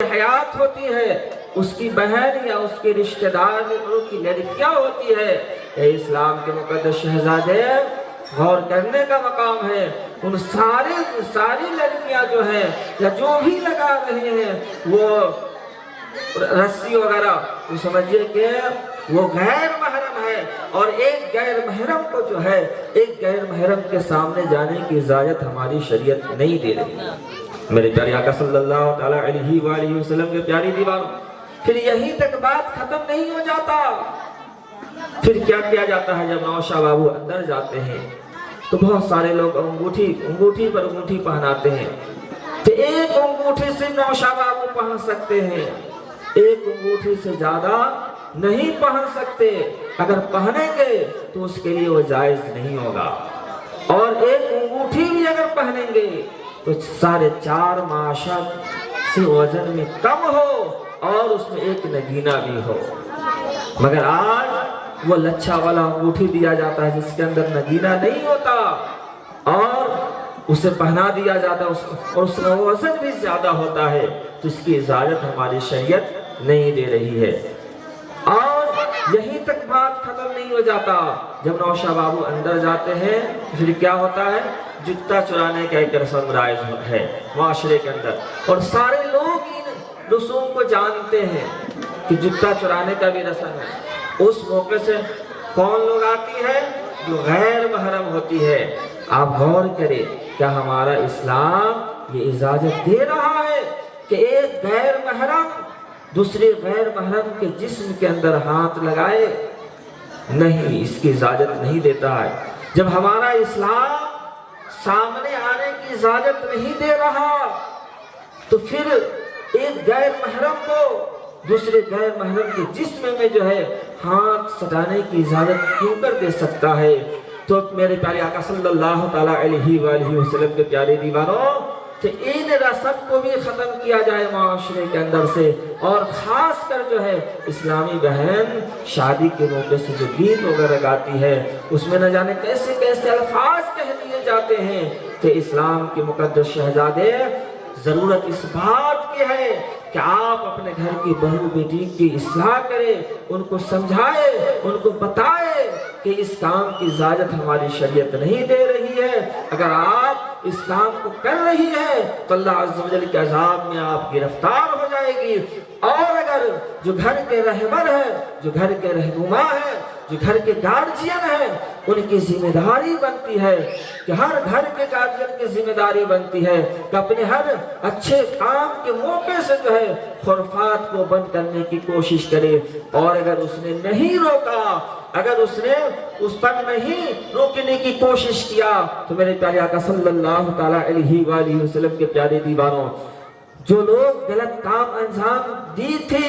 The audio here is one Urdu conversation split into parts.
حیات ہوتی ہے، اس کی بہن یا اس کے رشتہ داروں کی لڑکیاں ہوتی ہے، اے اسلام کے مقدس شہزادے غور کرنے کا مقام ہے۔ ان ساری لڑکیاں جو ہیں یا جو بھی لگا رہے ہیں وہ رسی وغیرہ، وہ سمجھئے کہ وہ غیر محرم ہے، اور ایک غیر محرم کو جو ہے ایک غیر محرم کے سامنے جانے کی اجازت ہماری شریعت نہیں دے رہی۔ میرے پیارے آقا صلی اللہ تعالیٰ علیہ وآلہ وسلم کے پیاری دیوانوں، پھر یہیں تک بات ختم نہیں ہو جاتا، پھر کیا کیا جاتا ہے؟ جب نوشہ بابو اندر جاتے ہیں تو بہت سارے لوگ انگوٹھی پر انگوٹھی پہناتے ہیں، تو ایک انگوٹھی سے نوشہ بابو پہن سکتے ہیں، ایک انگوٹھی سے زیادہ نہیں پہن سکتے۔ اگر پہنیں گے تو اس کے لیے وہ جائز نہیں ہوگا، اور ایک انگوٹھی بھی اگر پہنیں گے تو 4.5 ماشت سے وزن میں کم ہو اور اس میں ایک نگینہ بھی ہو۔ مگر آج وہ لچھا والا انگوٹھی دیا جاتا ہے جس کے اندر نگینہ نہیں ہوتا، اور اسے پہنا دیا جاتا ہے اور اس کا وزن بھی زیادہ ہوتا ہے، تو اس کی اجازت ہماری شریعت نہیں دے رہی ہے۔ اور یہیں تک بات ختم نہیں ہو جاتا، جب نوشہ بابو اندر جاتے ہیں پھر کیا ہوتا ہے؟ جوتا چرانے کا ایک رسم رائج ہے معاشرے کے اندر، اور سارے لوگ ان رسوم کو جانتے ہیں کہ جوتا چرانے کا بھی رسم ہے۔ اس موقع سے کون لوگ آتی ہے؟ جو غیر محرم ہوتی ہے۔ آپ غور کریں، کیا ہمارا اسلام یہ اجازت دے رہا ہے کہ ایک غیر محرم دوسرے غیر محرم کے جسم کے اندر ہاتھ لگائے؟ نہیں، اس کی اجازت نہیں دیتا ہے۔ جب ہمارا اسلام سامنے آنے کی اجازت نہیں دے رہا تو پھر ایک غیر محرم کو دوسرے غیر محرم کے جسم میں جو ہے ہاتھ سٹانے کی اجازت کیوں کر دے سکتا ہے؟ تو میرے پیارے آقا صلی اللہ تعالیٰ علیہ وآلہ وسلم کے پیارے دیوانوں، کہ ان رسم کو بھی ختم کیا جائے معاشرے کے اندر سے، اور خاص کر جو ہے اسلامی بہن شادی کے موقع سے جو گیت وغیرہ گاتی ہے اس میں نہ جانے کیسے کیسے الفاظ کہہ دیے جاتے ہیں کہ اسلام کے مقدس شہزادے، ضرورت اس بات کی ہے کہ آپ اپنے گھر کی بہو بیٹی کی اصلاح کریں، ان کو سمجھائے، ان کو بتائے کہ اس کام کی اجازت ہماری شریعت نہیں دے رہی ہے۔ اگر آپ اس کام کو کر رہی ہے تو اللہ عز و جل کے عذاب میں آپ گرفتار ہو جائے گی۔ اور اگر جو گھر کے رہبر ہیں، جو گھر کے رہنما ہیں، جو گھر کے گارجین ہیں، ان کی ذمہ داری بنتی ہے کہ ہر گھر کے گارجین کی ذمہ داری بنتی ہے کہ اپنے ہر اچھے کام کے موقع سے جو ہے خرافات کو بند کرنے کی کوشش کرے، اور اگر اس نے نہیں روکا، اگر اس نے اس پر نہیں روکنے کی کوشش کیا تو میرے پیارے آقا صلی اللہ تعالیٰ علیہ وآلہ وسلم کے پیارے دیوانوں، جو لوگ غلط کام انجام دی تھی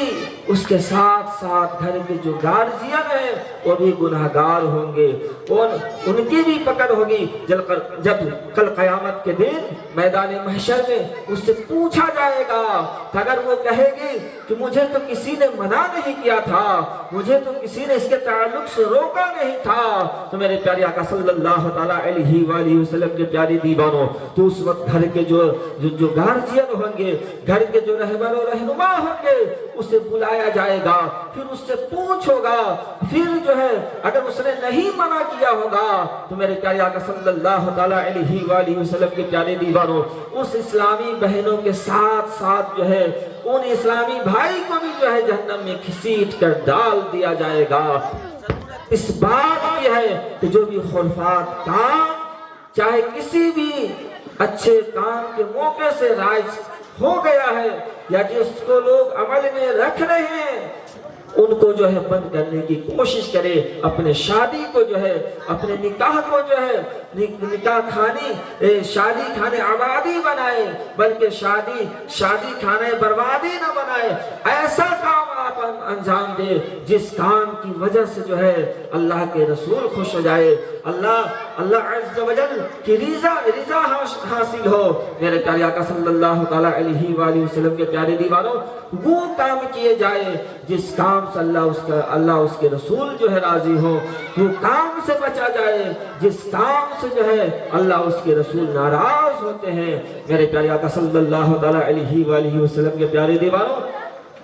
اس کے ساتھ ساتھ گھر کے جو گارجین ہیں وہ بھی گناہگار ہوں گے، ان کی بھی پکڑ ہوگی۔ جب کل قیامت کے دن میدان محشر میں اس سے پوچھا جائے گا کہ اگر وہ کہے گی کہ مجھے تو کسی نے منع نہیں کیا تھا، مجھے تو کسی نے اس کے تعلق سے روکا نہیں تھا، تو میرے پیارے آقا صلی اللہ تعالیٰ علیہ وآلہ وسلم کے پیارے دیوانوں، تو اس وقت گھر کے جو گارجین ہوں گے، گھر کے جو رہبر و رہنما ہوں گے، اسے بلایا جائے گا، پھر اس سے پوچھ ہوگا، پھر جو ہے اگر اس نے نہیں منع کیا ہوگا تو میرے پیارے آقا صلی اللہ تعالیٰ علیہ وآلہ وسلم کے پیارے دیوانوں، اس اسلامی بہنوں کے ساتھ ساتھ جو ہے ان اسلامی بھائی کو بھی جو ہے جہنم میں گھسیٹ کر ڈال دیا جائے گا۔ اس بات کی ہے کہ جو بھی خرافات کام چاہے کسی بھی اچھے کام کے موقع سے رائج ہو گیا ہے یا جس کو لوگ عمل میں رکھ رہے ہیں، ان کو جو ہے بند کرنے کی کوشش کرے، اپنے شادی کو جو ہے، اپنے نکاح کو جو ہے نکاح خانے شادی خانے آبادی بنائے، بلکہ شادی خانے بربادی نہ بنائے۔ ایسا کام آپ انجام دے جس کام کی وجہ سے جو ہے اللہ کے رسول خوش ہو جائے، اللہ عز و جل کی رضا حاصل ہو۔ میرے پیارے آقا صلی اللہ تعالیٰ علیہ وآلہ وسلم کے پیارے دیوانوں، وہ کام کیے جائے جس کام سے اللہ اس کے رسول جو ہے راضی ہو، وہ کام سے بچا جائے جس کام سے جو ہے اللہ اس کے رسول ناراض ہوتے ہیں۔ میرے پیارے آقا صلی اللہ تعالیٰ علیہ وآلہ وسلم کے پیارے دیوانوں،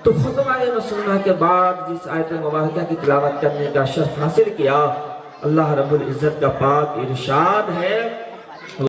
تو خطبہ رسولہ کے بعد جس آیت مبارکہ کی تلاوت کرنے کا شرف حاصل کیا، اللہ رب العزت کا پاک ارشاد ہے